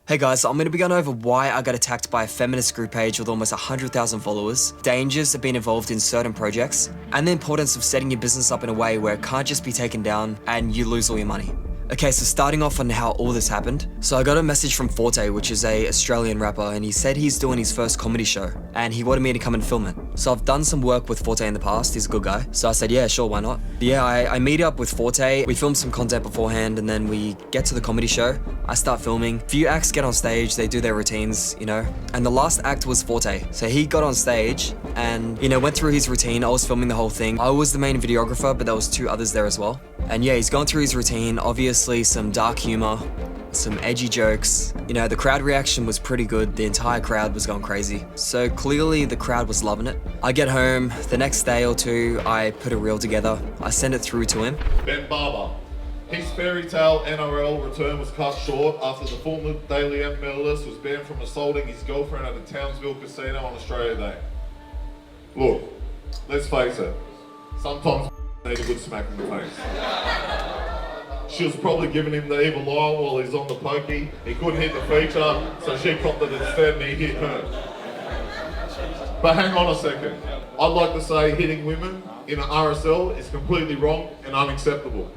Hey guys, so I'm going to be going over why I got attacked by a feminist group page with almost 100,000 followers, dangers of being involved in certain projects, and the importance of setting your business up in a way where it can't just be taken down and you lose all your money. Okay, so starting off on how all this happened. So I got a message from Forte, which is a Australian rapper, and he said he's doing his first comedy show, and he wanted me to come and film it. So I've done some work with Forte in the past, he's a good guy. So I said, yeah, sure, why not? Yeah, I meet up with Forte, we film some content beforehand, and then we get to the comedy show. I start filming. Few acts get on stage, they do their routines, you know, and the last act was Forte. So he got on stage and, you know, went through his routine. I was filming the whole thing. I was the main videographer, but there was two others there as well. And yeah, he's gone through his routine, obviously some dark humor, some edgy jokes. You know, the crowd reaction was pretty good. The entire crowd was going crazy. So clearly the crowd was loving it. I get home, the next day or two, I put a reel together. I send it through to him. Ben Barber. His fairy tale NRL return was cut short after the former Daily M medalist was banned from assaulting his girlfriend at a Townsville casino on Australia Day. Look, let's face it, sometimes need a good smack in the face. She was probably giving him the evil eye while he's on the pokey. He couldn't hit the feature, so she copped it instead and he hit her. But hang on a second. I'd like to say hitting women in an RSL is completely wrong and unacceptable.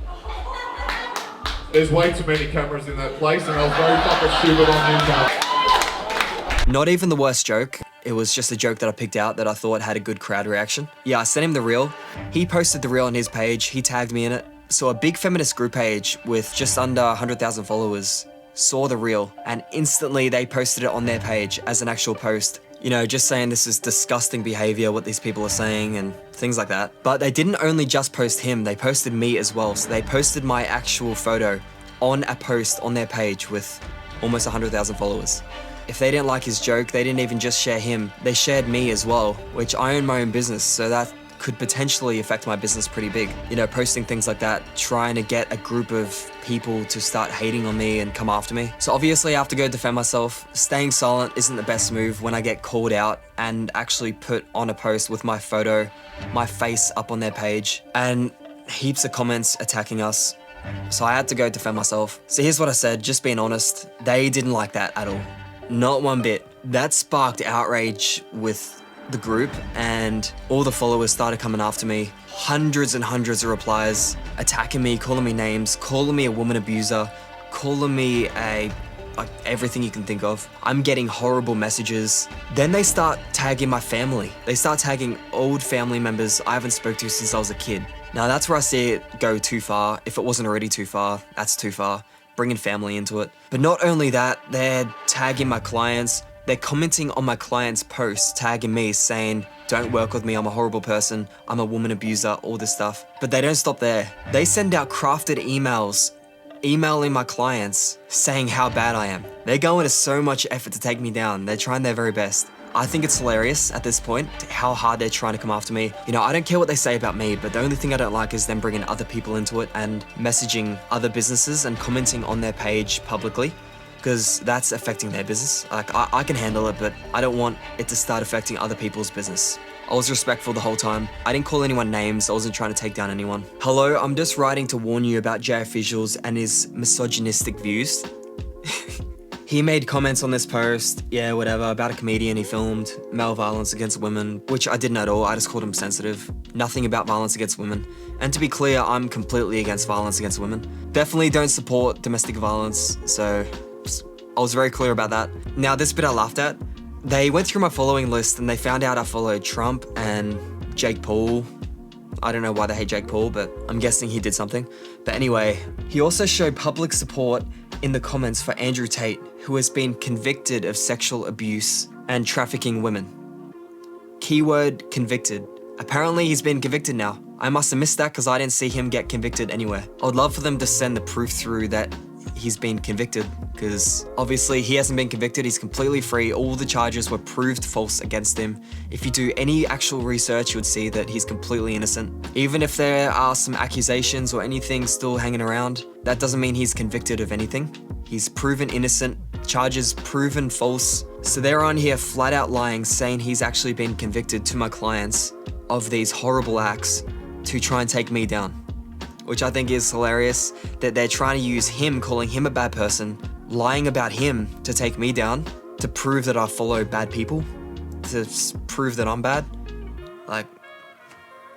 There's way too many cameras in that place and I was very fucking stupid on impact. Not even the worst joke. It was just a joke that I picked out that I thought had a good crowd reaction. Yeah, I sent him the reel. He posted the reel on his page. He tagged me in it. So a big feminist group page with just under 100,000 followers saw the reel and instantly they posted it on their page as an actual post. You know, just saying this is disgusting behavior, what these people are saying and things like that. But they didn't only just post him, they posted me as well. So they posted my actual photo on a post on their page with almost 100,000 followers. If they didn't like his joke, they didn't even just share him, they shared me as well, which I own my own business, so that could potentially affect my business pretty big. You know, posting things like that, trying to get a group of people to start hating on me and come after me. So obviously I have to go defend myself. Staying silent isn't the best move when I get called out and actually put on a post with my photo, my face up on their page, and heaps of comments attacking us. So I had to go defend myself. So here's what I said, just being honest, they didn't like that at all. Not one bit. That sparked outrage with the group and all the followers started coming after me. Hundreds and hundreds of replies, attacking me, calling me names, calling me a woman abuser, calling me everything you can think of. I'm getting horrible messages. Then they start tagging my family. They start tagging old family members I haven't spoke to since I was a kid. Now that's where I see it go too far. If it wasn't already too far, that's too far. Bringing family into it. But not only that, they're tagging my clients. They're commenting on my clients' posts, tagging me, saying, don't work with me, I'm a horrible person, I'm a woman abuser, all this stuff. But they don't stop there. They send out crafted emails, emailing my clients, saying how bad I am. They're going to so much effort to take me down. They're trying their very best. I think it's hilarious at this point, how hard they're trying to come after me. You know, I don't care what they say about me, but the only thing I don't like is them bringing other people into it and messaging other businesses and commenting on their page publicly, because that's affecting their business. Like, I can handle it, but I don't want it to start affecting other people's business. I was respectful the whole time. I didn't call anyone names, I wasn't trying to take down anyone. Hello, I'm just writing to warn you about Jay Officials and his misogynistic views. He made comments on this post, yeah, whatever, about a comedian he filmed, male violence against women, which I didn't at all, I just called him sensitive. Nothing about violence against women. And to be clear, I'm completely against violence against women. Definitely don't support domestic violence, so I was very clear about that. Now, this bit I laughed at. They went through my following list and they found out I followed Trump and Jake Paul. I don't know why they hate Jake Paul, but I'm guessing he did something. But anyway, he also showed public support in the comments for Andrew Tate, who has been convicted of sexual abuse and trafficking women. Keyword convicted. Apparently he's been convicted now. I must have missed that because I didn't see him get convicted anywhere. I would love for them to send the proof through that he's been convicted, because obviously he hasn't been convicted, he's completely free, all the charges were proved false against him. If you do any actual research, you would see that he's completely innocent. Even if there are some accusations or anything still hanging around, that doesn't mean he's convicted of anything. He's proven innocent, charges proven false. So they're on here flat out lying, saying he's actually been convicted to my clients of these horrible acts to try and take me down. Which I think is hilarious, that they're trying to use him, calling him a bad person, lying about him to take me down, to prove that I follow bad people, to prove that I'm bad. Like,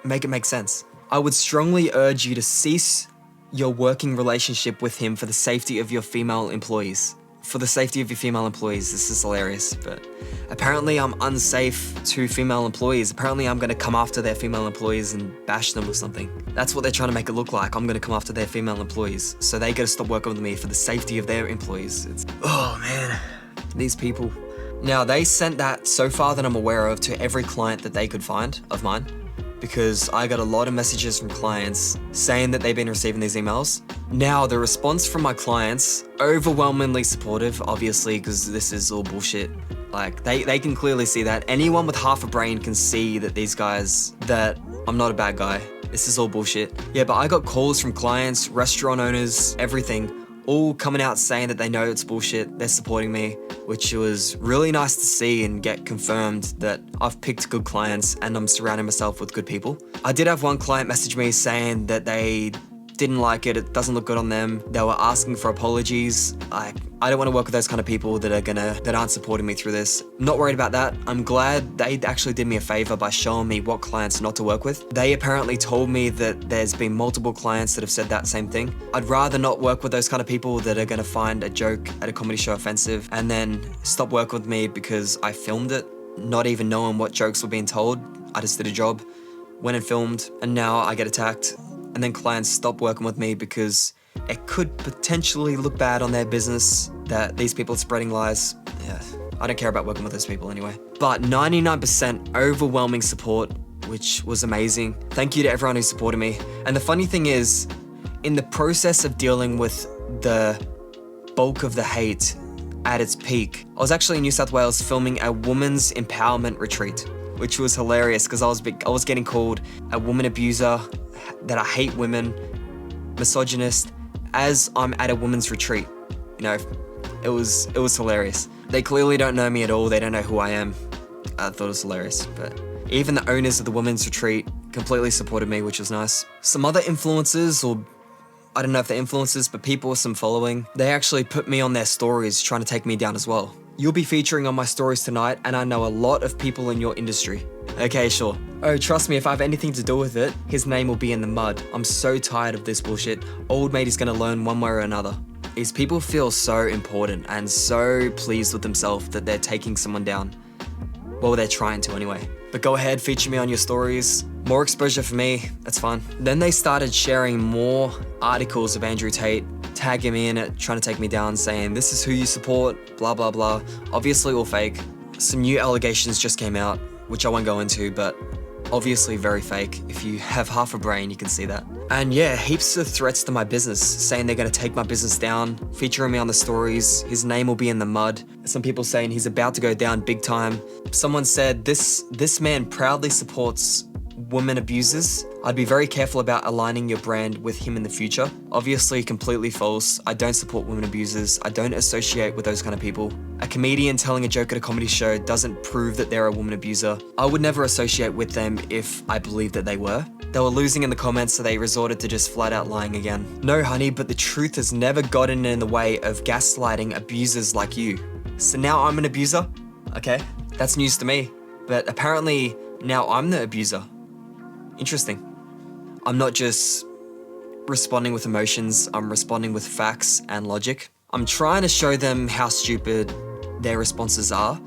make it make sense. I would strongly urge you to cease your working relationship with him for the safety of your female employees. For the safety of your female employees. This is hilarious, but apparently I'm unsafe to female employees. Apparently I'm gonna come after their female employees and bash them or something. That's what they're trying to make it look like. I'm gonna come after their female employees. So they gotta stop working with me for the safety of their employees. Oh man, these people. Now they sent that, so far that I'm aware of, to every client that they could find of mine, because I got a lot of messages from clients saying that they've been receiving these emails. Now, the response from my clients, overwhelmingly supportive, obviously, because this is all bullshit. Like, they can clearly see that. Anyone with half a brain can see that these guys, that I'm not a bad guy. This is all bullshit. Yeah, but I got calls from clients, restaurant owners, everything, all coming out saying that they know it's bullshit, they're supporting me, which was really nice to see and get confirmed that I've picked good clients and I'm surrounding myself with good people. I did have one client message me saying that they didn't like it doesn't look good on them. They were asking for apologies. I don't want to work with those kind of people that aren't supporting me through this. I'm not worried about that. I'm glad they actually did me a favor by showing me what clients not to work with. They apparently told me that there's been multiple clients that have said that same thing. I'd rather not work with those kind of people that are gonna find a joke at a comedy show offensive and then stop working with me because I filmed it, not even knowing what jokes were being told. I just did a job, went and filmed, and now I get attacked. And then clients stop working with me because it could potentially look bad on their business that these people are spreading lies. Yeah, I don't care about working with those people anyway. But 99% overwhelming support, which was amazing. Thank you to everyone who supported me. And the funny thing is, in the process of dealing with the bulk of the hate at its peak, I was actually in New South Wales filming a women's empowerment retreat, which was hilarious because I was getting called a woman abuser, that I hate women, misogynist, as I'm at a women's retreat. You know, it was hilarious. They clearly don't know me at all. They don't know who I am. I thought it was hilarious, but even the owners of the women's retreat completely supported me, which was nice. Some other influencers, or I don't know if they're influencers, but people with some following, they actually put me on their stories trying to take me down as well. You'll be featuring on my stories tonight, and I know a lot of people in your industry. Okay, sure. Oh, trust me, if I have anything to do with it, his name will be in the mud. I'm so tired of this bullshit. Old mate is gonna learn one way or another. These people feel so important and so pleased with themselves that they're taking someone down. Well, they're trying to anyway. But go ahead, feature me on your stories. More exposure for me, that's fine. Then they started sharing more articles of Andrew Tate, tagging me in it, trying to take me down, saying this is who you support, blah, blah, blah. Obviously all fake. Some new allegations just came out, which I won't go into, but obviously very fake. If you have half a brain, you can see that. And yeah, heaps of threats to my business, saying they're gonna take my business down, featuring me on the stories, his name will be in the mud. Some people saying he's about to go down big time. Someone said, this man proudly supports women abusers. I'd be very careful about aligning your brand with him in the future. Obviously completely false. I don't support women abusers. I don't associate with those kind of people. A comedian telling a joke at a comedy show doesn't prove that they're a woman abuser. I would never associate with them if I believed that they were. They were losing in the comments, so they resorted to just flat out lying again. No honey, but the truth has never gotten in the way of gaslighting abusers like you. So now I'm an abuser? Okay, that's news to me. But apparently now I'm the abuser. Interesting. I'm not just responding with emotions, I'm responding with facts and logic. I'm trying to show them how stupid their responses are,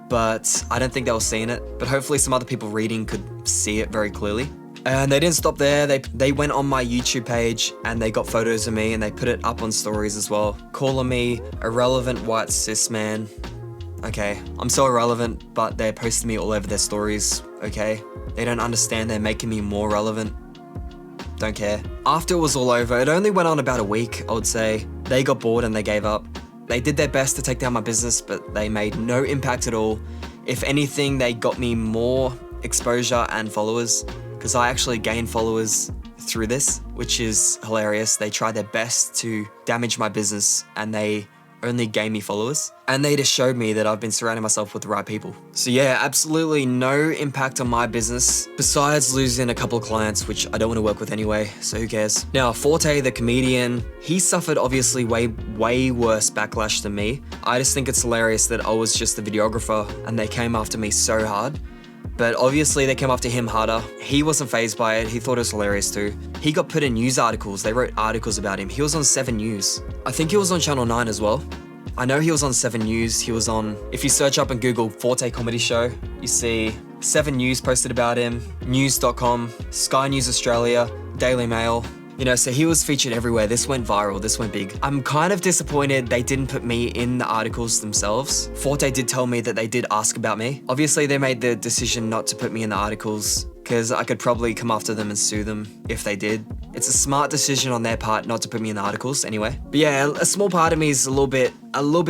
but I don't think they were seeing it. But hopefully some other people reading could see it very clearly. And they didn't stop there. They went on my YouTube page and they got photos of me and they put it up on stories as well, calling me irrelevant white cis man. Okay, I'm so irrelevant, but they're posting me all over their stories, okay? They don't understand they're making me more relevant. Don't care. After it was all over, it only went on about a week, I would say. They got bored and they gave up. They did their best to take down my business, but they made no impact at all. If anything, they got me more exposure and followers, because I actually gained followers through this, which is hilarious. They tried their best to damage my business and they only gain me followers. And they just showed me that I've been surrounding myself with the right people. So yeah, absolutely no impact on my business, besides losing a couple of clients, which I don't want to work with anyway, so who cares? Now, Forte, the comedian, he suffered obviously way worse backlash than me. I just think it's hilarious that I was just the videographer and they came after me so hard. But obviously they came after him harder. He wasn't fazed by it. He thought it was hilarious too. He got put in news articles. They wrote articles about him. He was on 7 News. I think he was on Channel 9 as well. I know he was on 7 News. He was on, if you search up and Google Forte Comedy Show, you see 7 News posted about him, news.com, Sky News Australia, Daily Mail. You know, so he was featured everywhere. This went viral, this went big. I'm kind of disappointed they didn't put me in the articles themselves. Forte did tell me that they did ask about me. Obviously, they made the decision not to put me in the articles because I could probably come after them and sue them if they did. It's a smart decision on their part not to put me in the articles anyway. But yeah, a small part of me is a little bit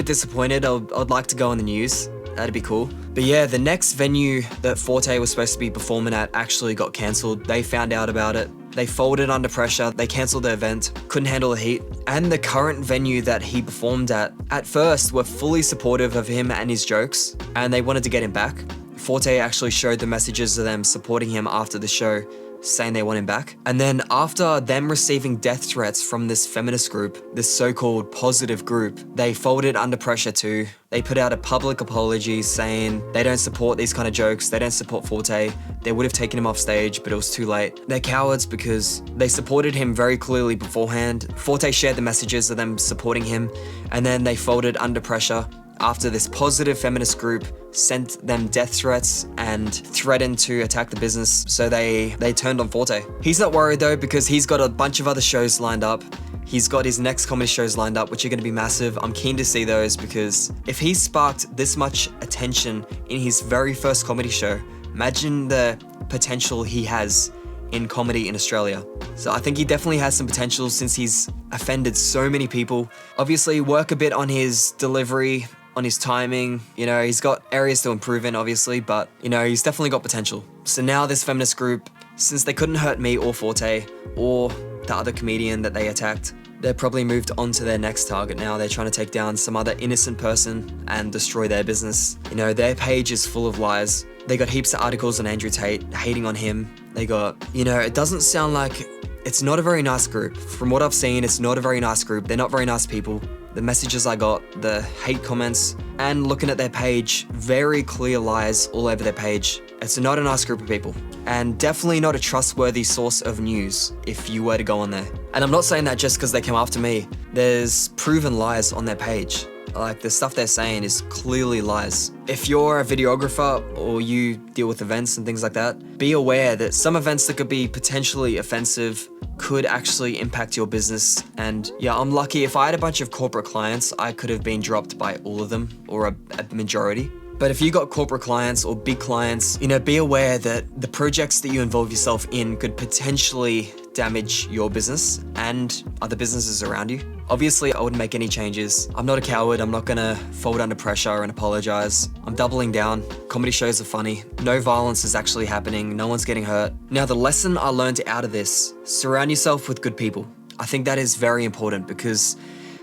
disappointed. I'd like to go on the news. That'd be cool. But yeah, the next venue that Forte was supposed to be performing at actually got cancelled. They found out about it. They folded under pressure. They cancelled the event, couldn't handle the heat. And the current venue that he performed at first were fully supportive of him and his jokes, and they wanted to get him back. Forte actually showed the messages of them supporting him after the show, saying they want him back. And then after them receiving death threats from this feminist group, this so-called positive group, they folded under pressure too. They put out a public apology saying they don't support these kind of jokes, they don't support Forte. They would have taken him off stage, but it was too late. They're cowards because they supported him very clearly beforehand. Forte shared the messages of them supporting him, and then they folded under pressure after this positive feminist group sent them death threats and threatened to attack the business, so they turned on Forte. He's not worried though, because he's got a bunch of other shows lined up. He's got his next comedy shows lined up, which are going to be massive. I'm keen to see those, because if he sparked this much attention in his very first comedy show, imagine the potential he has in comedy in Australia. So I think he definitely has some potential since he's offended so many people. Obviously, work a bit on his delivery, on his timing. You know, he's got areas to improve in, obviously, but, you know, he's definitely got potential. So now this feminist group, since they couldn't hurt me or Forte or the other comedian that they attacked, they're probably moved on to their next target now. They're trying to take down some other innocent person and destroy their business. You know, their page is full of lies. They got heaps of articles on Andrew Tate, hating on him. They got, you know, it doesn't sound like, it's not a very nice group. From what I've seen, it's not a very nice group. They're not very nice people. The messages I got, the hate comments, and looking at their page, very clear lies all over their page. It's not a nice group of people, and definitely not a trustworthy source of news if you were to go on there. And I'm not saying that just because they came after me. There's proven lies on their page. Like, the stuff they're saying is clearly lies. If you're a videographer or you deal with events and things like that, be aware that some events that could be potentially offensive could actually impact your business. And yeah, I'm lucky. If I had a bunch of corporate clients, I could have been dropped by all of them, or a majority. But if you got corporate clients or big clients, you know, be aware that the projects that you involve yourself in could potentially damage your business and other businesses around you. Obviously, I wouldn't make any changes. I'm not a coward. I'm not gonna fold under pressure and apologize. I'm doubling down. Comedy shows are funny. No violence is actually happening. No one's getting hurt. Now, the lesson I learned out of this, surround yourself with good people. I think that is very important, because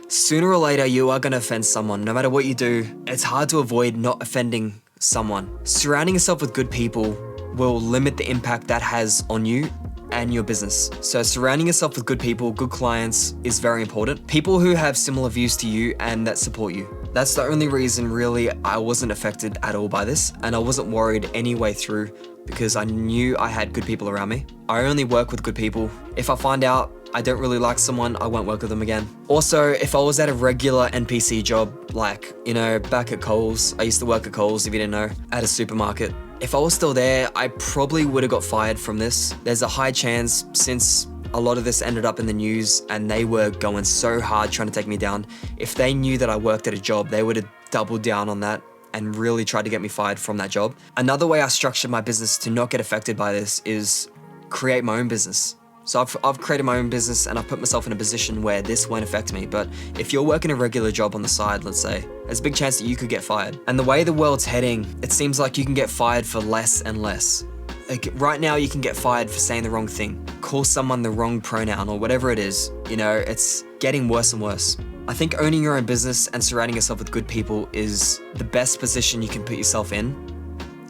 sooner or later, you are going to offend someone. No matter what you do, it's hard to avoid not offending someone. Surrounding yourself with good people will limit the impact that has on you and your business. So surrounding yourself with good people, good clients is very important. People who have similar views to you and that support you. That's the only reason really I wasn't affected at all by this, and I wasn't worried any way through, because I knew I had good people around me. I only work with good people. If I find out I don't really like someone, I won't work with them again. Also, if I was at a regular NPC job, like, you know, back at Coles, I used to work at Coles, if you didn't know, at a supermarket. If I was still there, I probably would have got fired from this. There's a high chance, since a lot of this ended up in the news and they were going so hard trying to take me down, if they knew that I worked at a job, they would have doubled down on that and really tried to get me fired from that job. Another way I structured my business to not get affected by this is create my own business. So I've created my own business and I've put myself in a position where this won't affect me. But if you're working a regular job on the side, let's say, there's a big chance that you could get fired. And the way the world's heading, it seems like you can get fired for less and less. Like right now, you can get fired for saying the wrong thing, call someone the wrong pronoun or whatever it is. You know, it's getting worse and worse. I think owning your own business and surrounding yourself with good people is the best position you can put yourself in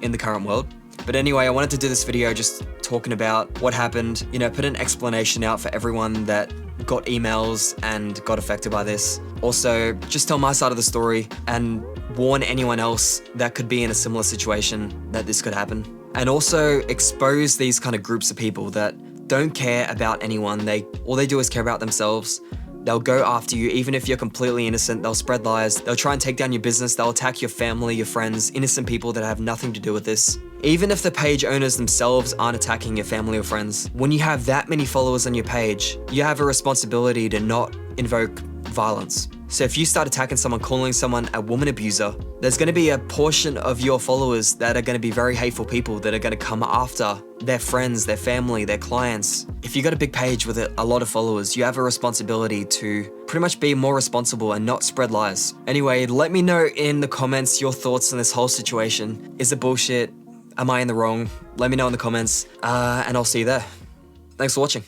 the current world. But anyway, I wanted to do this video just talking about what happened, put an explanation out for everyone that got emails and got affected by this. Also, just tell my side of the story and warn anyone else that could be in a similar situation that this could happen. And also expose these kind of groups of people that don't care about anyone. All they do is care about themselves. They'll go after you even if you're completely innocent. They'll spread lies. They'll try and take down your business. They'll attack your family, your friends, innocent people that have nothing to do with this. Even if the page owners themselves aren't attacking your family or friends, when you have that many followers on your page, you have a responsibility to not invoke violence. So if you start attacking someone, calling someone a woman abuser, there's gonna be a portion of your followers that are gonna be very hateful people that are gonna come after their friends, their family, their clients. If you got a big page with a lot of followers, you have a responsibility to pretty much be more responsible and not spread lies. Anyway, let me know in the comments your thoughts on this whole situation. Is it bullshit? Am I in the wrong? Let me know in the comments, and I'll see you there. Thanks for watching.